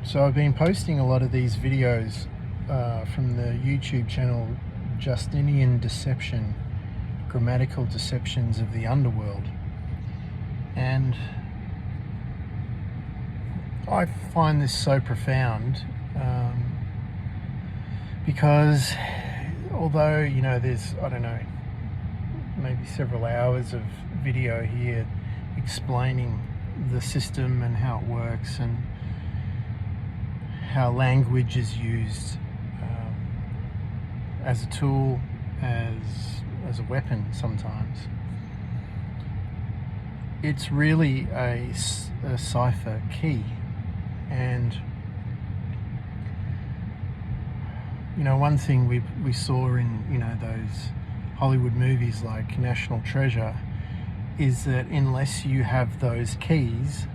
So I've been posting a lot of these videos from the YouTube channel Justinian Deception, Grammatical Deceptions of the Underworld. And I find this so profound because although, you know, there's, I don't know, maybe several hours of video here explaining the system and how it works and how language is used as a tool, as a weapon sometimes. It's really a cipher key. And you know, one thing we saw in, you know, those Hollywood movies like National Treasure is that unless you have those keys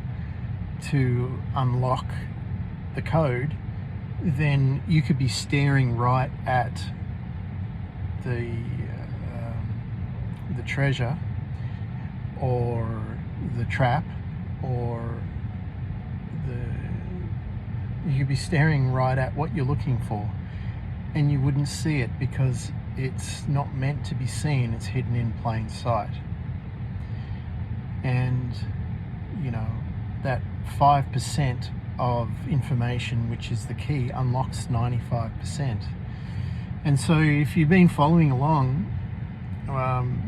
to unlock the code, then you could be staring right at the treasure or the trap, or you could be staring right at what you're looking for, and you wouldn't see it because it's not meant to be seen. It's hidden in plain sight. And you know, that 5% of information, which is the key, unlocks 95%. And so if you've been following along,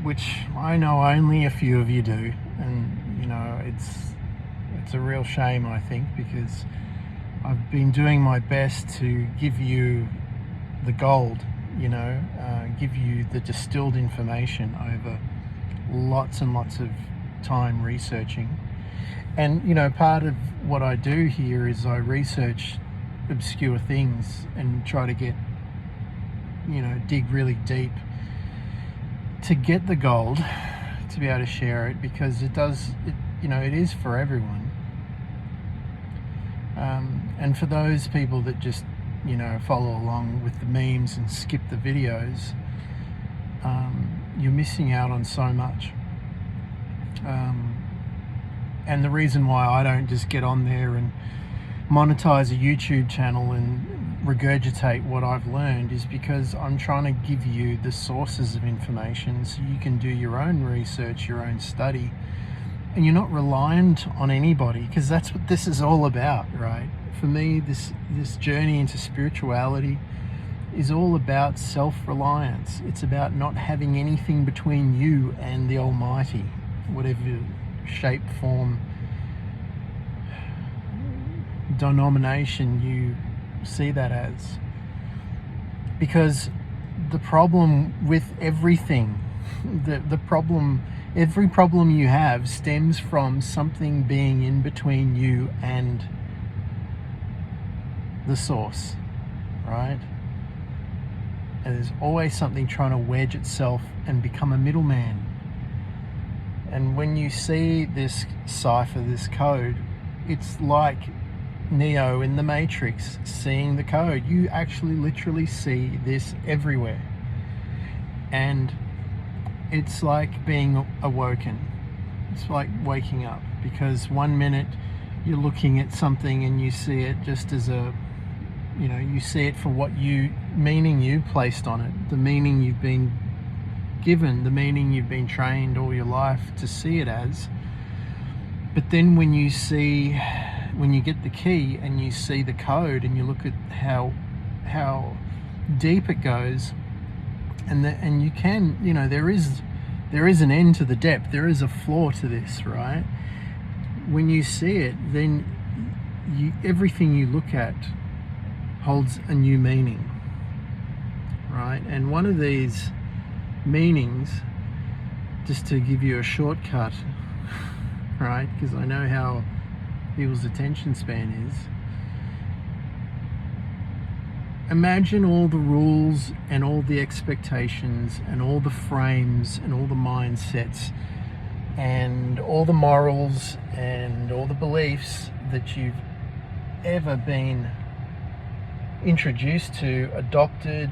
which I know only a few of you do, and you know, it's a real shame, I think, because I've been doing my best to give you the gold, you know, give you the distilled information over lots and lots of time researching. And you know, part of what I do here is I research obscure things and try to get, you know, dig really deep to get the gold, to be able to share it, because it you know, it is for everyone. And for those people that just, you know, follow along with the memes and skip the videos, you're missing out on so much. And the reason why I don't just get on there and monetize a YouTube channel and regurgitate what I've learned is because I'm trying to give you the sources of information so you can do your own research, your own study, and you're not reliant on anybody, because that's what this is all about, right? For me, this journey into spirituality is all about self-reliance. It's about not having anything between you and the Almighty, whatever shape, form, denomination you see that as. Because the problem with everything, every problem you have stems from something being in between you and the source, right? And there's always something trying to wedge itself and become a middleman. And when you see this cipher, this code, it's like Neo in the Matrix seeing the code. You actually literally see this everywhere. And it's like being awoken. It's like waking up, because one minute you're looking at something and you see it just as a, you know, you see it for what meaning you placed on it, the meaning you've been given, the meaning you've been trained all your life to see it as. But then when you get the key and you see the code and you look at how deep it goes, and you can, you know, there is an end to the depth. There is a flaw to this, right? When you see it, then everything you look at holds a new meaning, right? And one of these meanings, just to give you a shortcut, right, because I know how people's attention span is, imagine all the rules and all the expectations and all the frames and all the mindsets and all the morals and all the beliefs that you've ever been introduced to, adopted,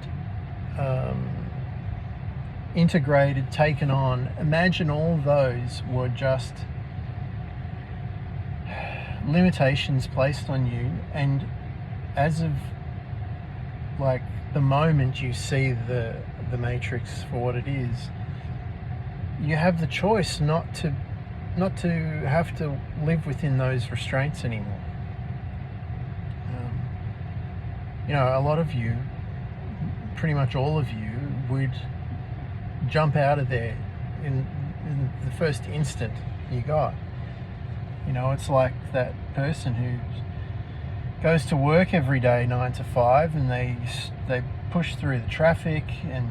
integrated, taken on. Imagine all those were just limitations placed on you, and as of like the moment you see the matrix for what it is, you have the choice not to have to live within those restraints anymore. A lot of you, pretty much all of you, would jump out of there in the first instant you got. It's like that person who goes to work every day 9 to 5, and they push through the traffic, and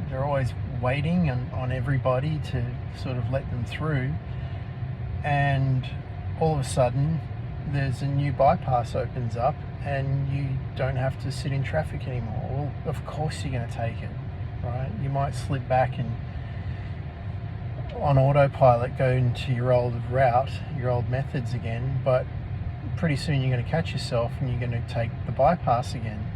they're always waiting on everybody to sort of let them through, and all of a sudden there's a new bypass opens up and you don't have to sit in traffic anymore. Well, of course you're going to take it, right? You might slip back and on autopilot go into your old route, your old methods again, but pretty soon you're going to catch yourself and you're going to take the bypass again.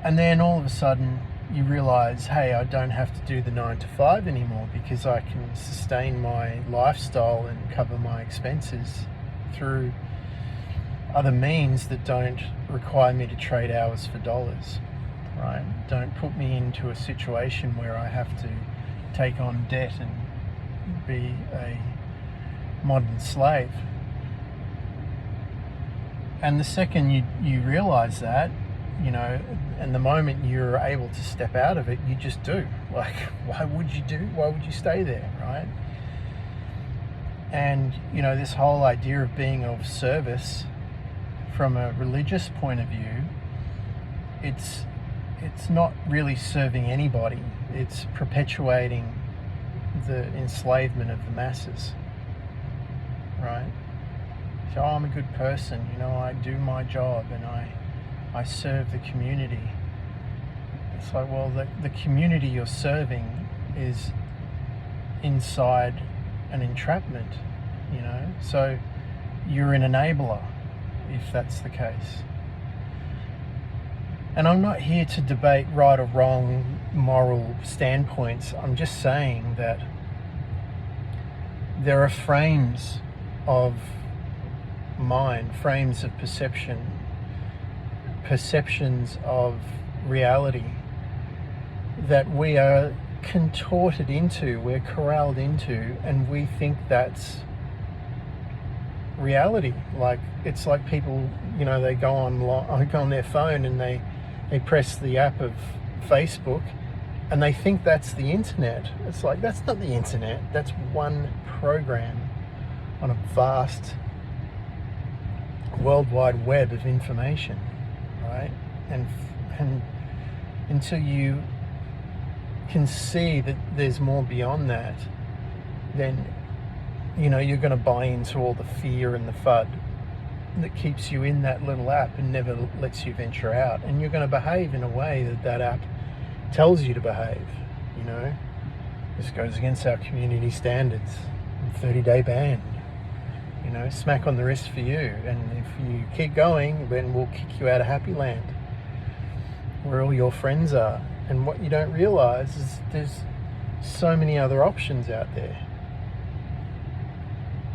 And then all of a sudden you realize, hey, I don't have to do the 9 to 5 anymore, because I can sustain my lifestyle and cover my expenses through other means that don't require me to trade hours for dollars, right? Don't put me into a situation where I have to take on debt and be a modern slave. And the second you realize that, and the moment you're able to step out of it, you just do. Like, why would you stay there, right? And this whole idea of being of service from a religious point of view, it's not really serving anybody. It's perpetuating the enslavement of the masses, right? So I'm a good person, I do my job and I serve the community. It's like, well, the community you're serving is inside an entrapment, so you're an enabler if that's the case. And I'm not here to debate right or wrong moral standpoints. I'm just saying that there are frames of mind, frames of perceptions of reality that we are contorted into, we're corralled into, and we think that's reality. Like, it's like people, they go on their phone and they press the app of Facebook and they think that's the internet. It's like, that's not the internet. That's one program on a vast worldwide web of information, right? And until you can see that there's more beyond that, then you're going to buy into all the fear and the FUD that keeps you in that little app and never lets you venture out, and you're going to behave in a way that app tells you to behave. This goes against our community standards. 30-day ban, smack on the wrist for you, and if you keep going, then we'll kick you out of Happy Land, where all your friends are. And what you don't realize is there's so many other options out there,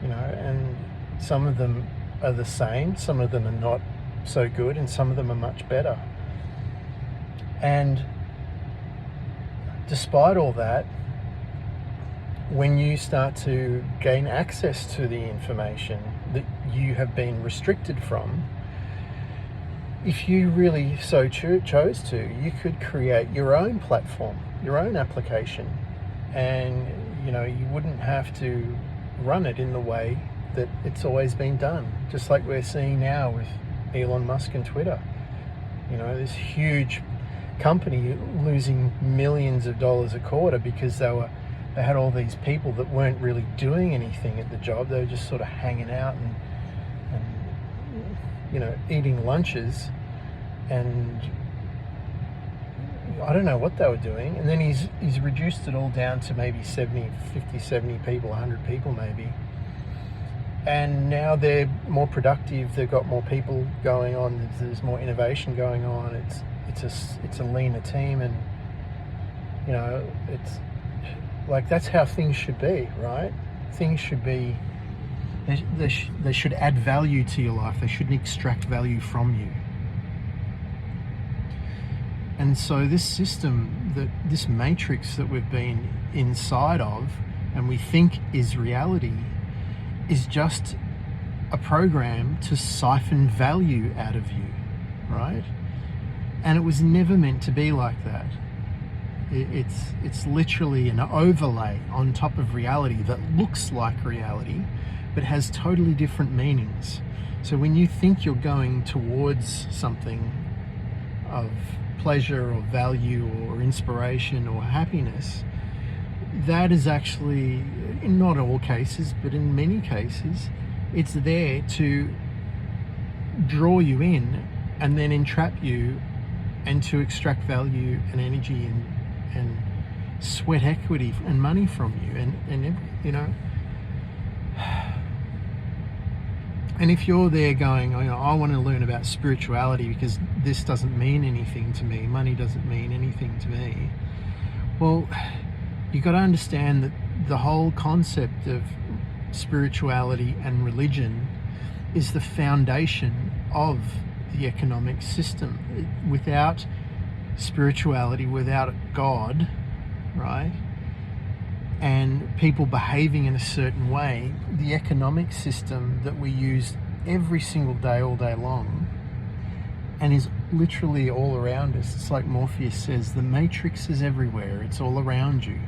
and some of them are the same, some of them are not so good, and some of them are much better. And despite all that, when you start to gain access to the information that you have been restricted from, if you really so chose to, you could create your own platform, your own application, and you wouldn't have to run it in the way that it's always been done. Just like we're seeing now with Elon Musk and Twitter. This huge company losing millions of dollars a quarter because they had all these people that weren't really doing anything at the job. They were just sort of hanging out and eating lunches, and I don't know what they were doing. And then he's reduced it all down to maybe 70 people, 100 people maybe. And now they're more productive. They've got more people going on. There's more innovation going on. It's a leaner team, and it's like, that's how things should be, right? things should be, they should add value to your life. They shouldn't extract value from you. And so this system, this matrix that we've been inside of and we think is reality, is just a program to siphon value out of you, right? And it was never meant to be like that. It's literally an overlay on top of reality that looks like reality, but has totally different meanings. So when you think you're going towards something of pleasure or value or inspiration or happiness, that is actually, in not all cases, but in many cases, it's there to draw you in and then entrap you and to extract value and energy and sweat equity and money from you. And you know, and if you're there going, you know, I want to learn about spirituality because this doesn't mean anything to me, money doesn't mean anything to me, well, you've got to understand that the whole concept of spirituality and religion is the foundation of the economic system. Without spirituality, without God, right, and people behaving in a certain way, the economic system that we use every single day, all day long, and is literally all around us. It's like Morpheus says, the matrix is everywhere. It's all around you.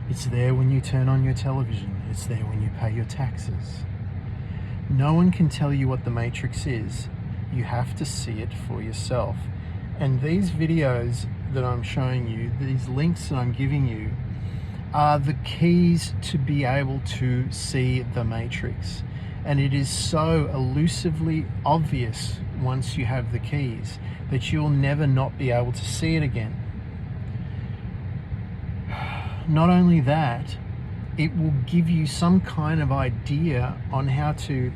It's there when you turn on your television. It's there when you pay your taxes. No one can tell you what the matrix is. You have to see it for yourself. And these videos that I'm showing you, these links that I'm giving you, are the keys to be able to see the matrix. And it is so elusively obvious once you have the keys that you'll never not be able to see it again. Not only that, it will give you some kind of idea on how to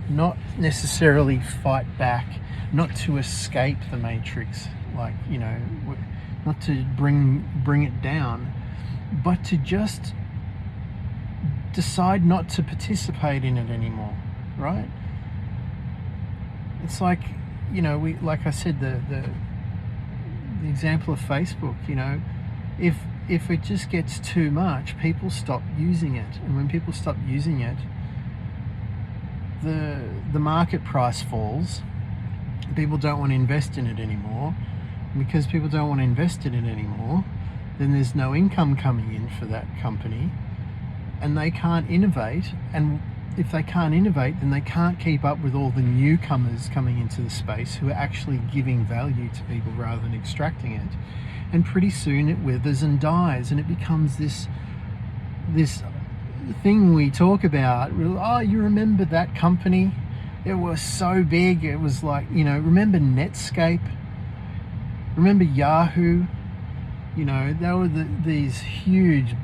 not necessarily fight back, not to escape the matrix, like, you know, not to bring it down, but to just decide not to participate in it anymore, right? It's like, you know, like I said, the example of Facebook, you know, if it just gets too much, people stop using it. And when people stop using it, the market price falls. People don't want to invest in it anymore. And because people don't want to invest in it anymore, then there's no income coming in for that company, and they can't innovate. And if they can't innovate, then they can't keep up with all the newcomers coming into the space who are actually giving value to people rather than extracting it. And pretty soon it withers and dies, and it becomes this thing we talk about. Oh, you remember that company? It was so big. It was like, you know, remember Netscape? Remember Yahoo? You know, they were these huge,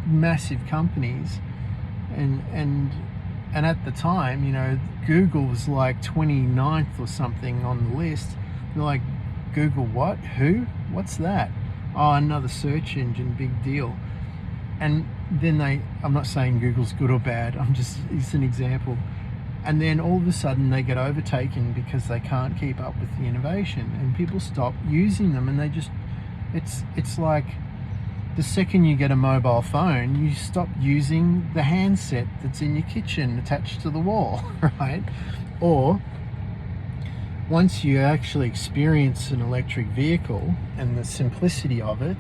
massive companies, and at the time, you know, Google was like 29th or something on the list. They're like, Google what? Who? What's that? Oh, another search engine, big deal. And then I'm not saying Google's good or bad, it's an example. And then all of a sudden they get overtaken because they can't keep up with the innovation, and people stop using them, and they just, it's like the second you get a mobile phone, you stop using the handset that's in your kitchen attached to the wall, right? Or once you actually experience an electric vehicle and the simplicity of it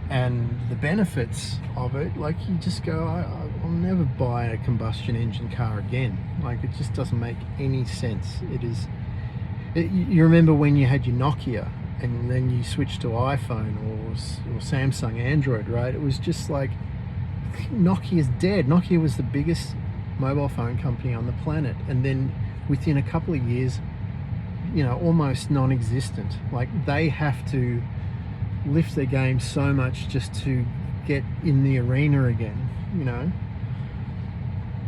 and the benefits of it, like, you just go, I'll never buy a combustion engine car again. Like, it just doesn't make any sense. You remember when you had your Nokia and then you switched to iPhone or Samsung Android, right? It was just like, Nokia's dead. Nokia was the biggest mobile phone company on the planet, and then within a couple of years, you know, almost non-existent. Like, they have to lift their game so much just to get in the arena again, you know.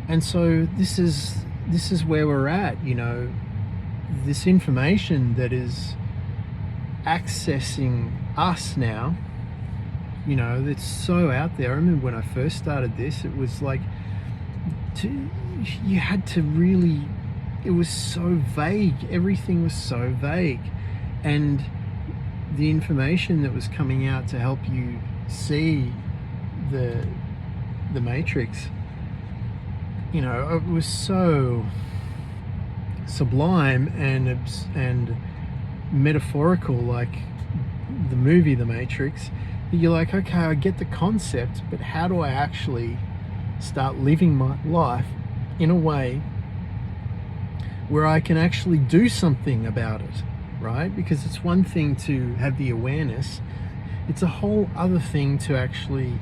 And so this is where we're at, you know. This information that is accessing us now, you know, it's so out there. I remember when I first started this, it was like you had to really, it was so vague. Everything was so vague. And the information that was coming out to help you see the matrix, you know, it was so sublime and metaphorical, like the movie The Matrix, that you're like, okay, I get the concept, but how do I actually start living my life in a way where I can actually do something about it, right? Because it's one thing to have the awareness, it's a whole other thing to actually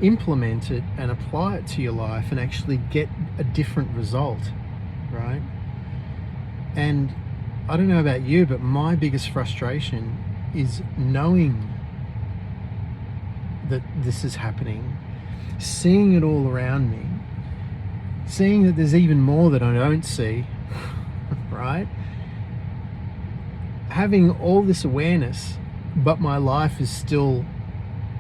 implement it and apply it to your life and actually get a different result, right? And I don't know about you, but my biggest frustration is knowing that this is happening, seeing it all around me, seeing that there's even more that I don't see, right? Having all this awareness, but my life is still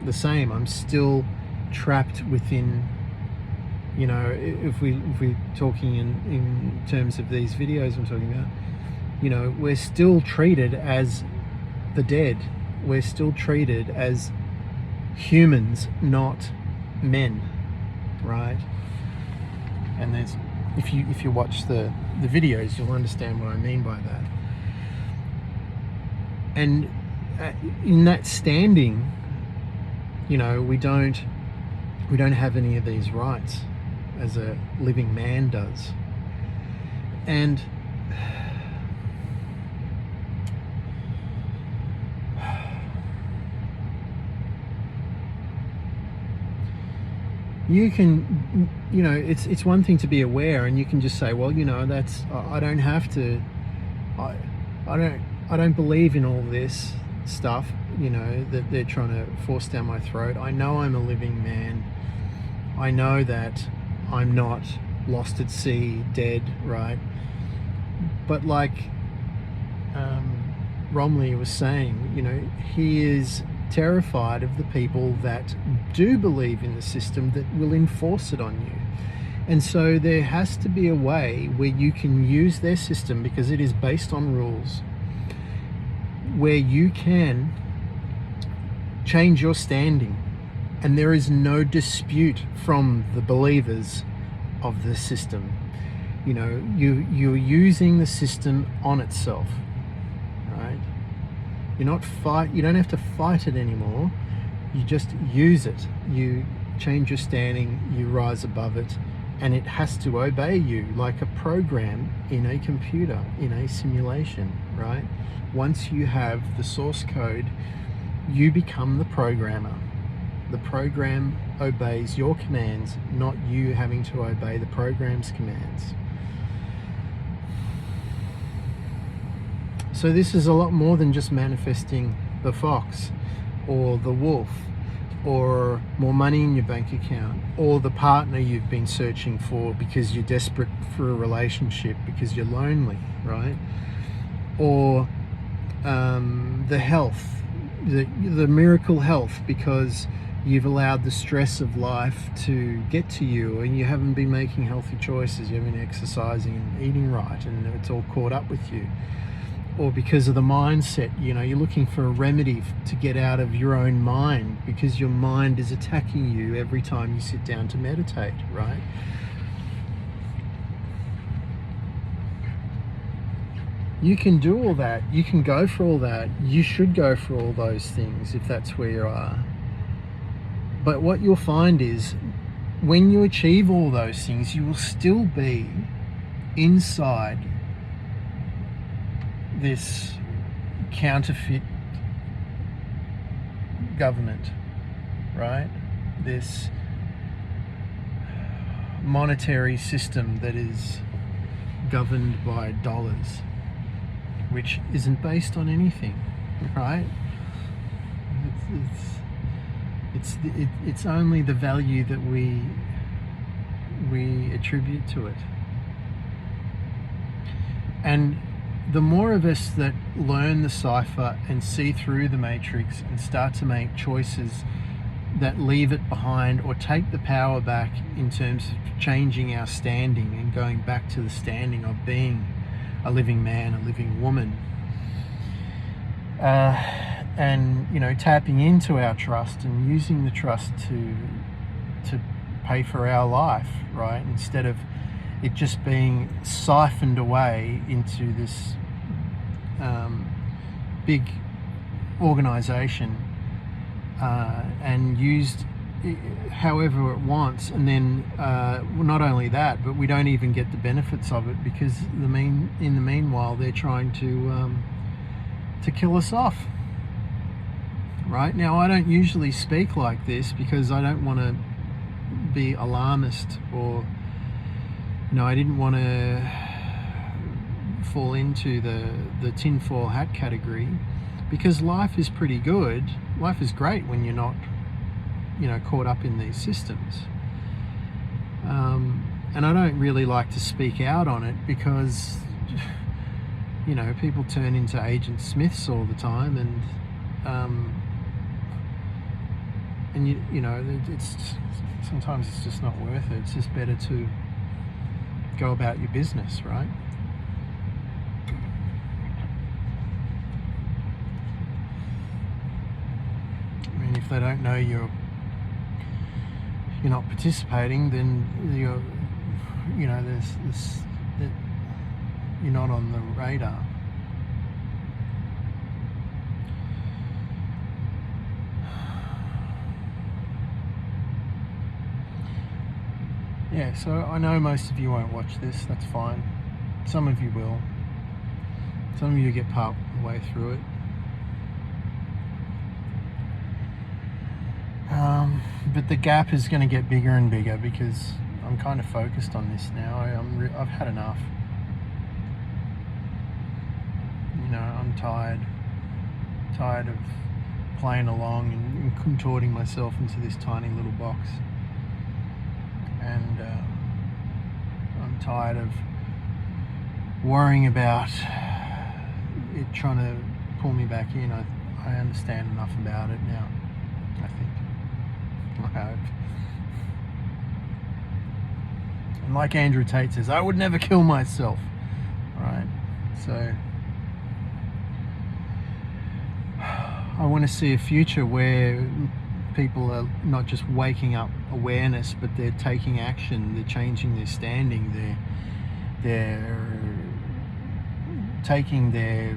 the same. I'm still trapped within, you know, if we're talking in terms of these videos I'm talking about, you know, we're still treated as the dead. We're still treated as humans, not men, right? And there's, if you watch the videos, you'll understand what I mean by that. And in that standing, you know, we don't have any of these rights as a living man does. And you can, you know, it's one thing to be aware, and you can just say, well, you know, that's, I don't have to, I don't believe in all this stuff, you know, that they're trying to force down my throat. I know I'm a living man. I know that I'm not lost at sea, dead, right? But like Romley was saying, you know, he is terrified of the people that do believe in the system that will enforce it on you. And so there has to be a way where you can use their system, because it is based on rules, where you can change your standing, and there is no dispute from the believers of the system. You know, you're using the system on itself, right? You don't have to fight it anymore. You just use it. You change your standing, you rise above it, and it has to obey you like a program in a computer, in a simulation, right? Once you have the source code, you become the programmer. The program obeys your commands, not you having to obey the program's commands. So this is a lot more than just manifesting the fox or the wolf or more money in your bank account or the partner you've been searching for because you're desperate for a relationship, because you're lonely, right? Or the health, the miracle health, because you've allowed the stress of life to get to you and you haven't been making healthy choices, you haven't been exercising and eating right, and it's all caught up with you. Or because of the mindset, you know, you're looking for a remedy to get out of your own mind because your mind is attacking you every time you sit down to meditate, right? You can do all that. You can go for all that. You should go for all those things if that's where you are. But what you'll find is when you achieve all those things, you will still be inside this counterfeit government, right? This monetary system that is governed by dollars, which isn't based on anything, right? It's only the value that we attribute to it. And the more of us that learn the cipher and see through the matrix and start to make choices that leave it behind or take the power back in terms of changing our standing and going back to the standing of being a living man, a living woman, and tapping into our trust and using the trust to pay for our life, right? Instead of it just being siphoned away into this big organization and used however it wants, and then not only that, but we don't even get the benefits of it because in the meanwhile they're trying to kill us off. Right now, I don't usually speak like this because I don't want to be alarmist, or I didn't want to fall into the tinfoil hat category, because life is pretty good. Life is great when you're not caught up in these systems, and I don't really like to speak out on it because people turn into Agent Smiths all the time, and it's sometimes it's just not worth it. It's just better to go about your business, right? I mean, if they don't know you're not participating, then you're not on the radar. Yeah, so I know most of you won't watch this, that's fine. Some of you will. Some of you get part way through it. But the gap is going to get bigger and bigger because I'm kind of focused on this now. I've had enough. I'm tired of playing along and contorting myself into this tiny little box. And I'm tired of worrying about it trying to pull me back in. I understand enough about it now, I think. I hope. And like Andrew Tate says, I would never kill myself. Right? So I want to see a future where people are not just waking up awareness, but they're taking action, they're changing their standing, they're taking their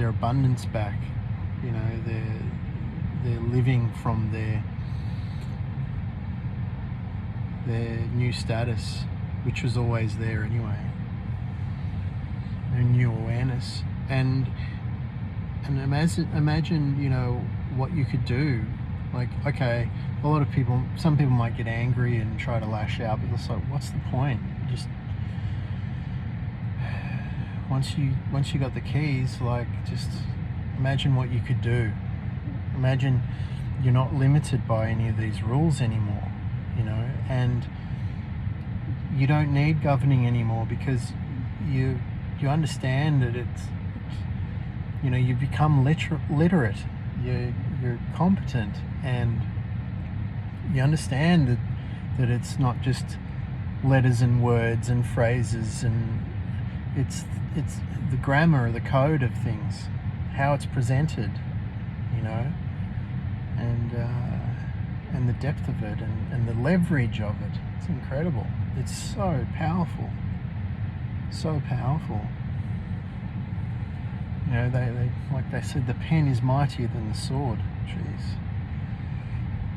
abundance back, they're living from their new status, which was always there anyway, their new awareness. And imagine what you could do. Like, okay, some people might get angry and try to lash out, but it's like, what's the point? Just once you got the keys, like, just imagine what you could do. Imagine you're not limited by any of these rules anymore, and you don't need governing anymore because you understand that it's, you've become literate. You're competent, and you understand that it's not just letters and words and phrases, and it's the grammar, the code of things, how it's presented, and the depth of it, and the leverage of it. It's incredible. It's so powerful, so powerful. They like they said, the pen is mightier than the sword. Jeez.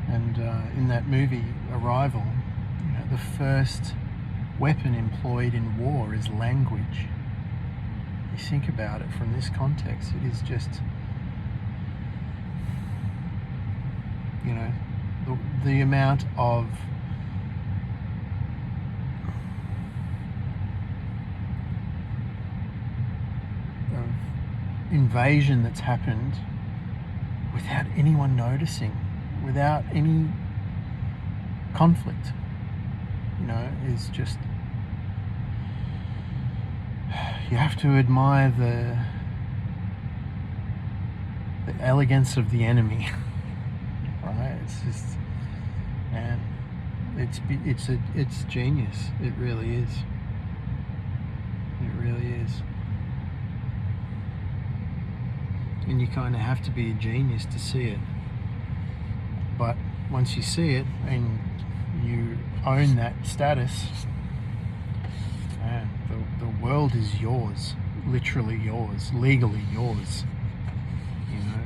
And in that movie Arrival, the first weapon employed in war is language. You think about it from this context, it is just, the amount of invasion that's happened without anyone noticing, without any conflict, is just, you have to admire the elegance of the enemy. Right? It's just, man, it's genius. It really is. It really is. And you kind of have to be a genius to see it. But once you see it and you own that status, man, the world is yours, literally yours, legally yours. You know.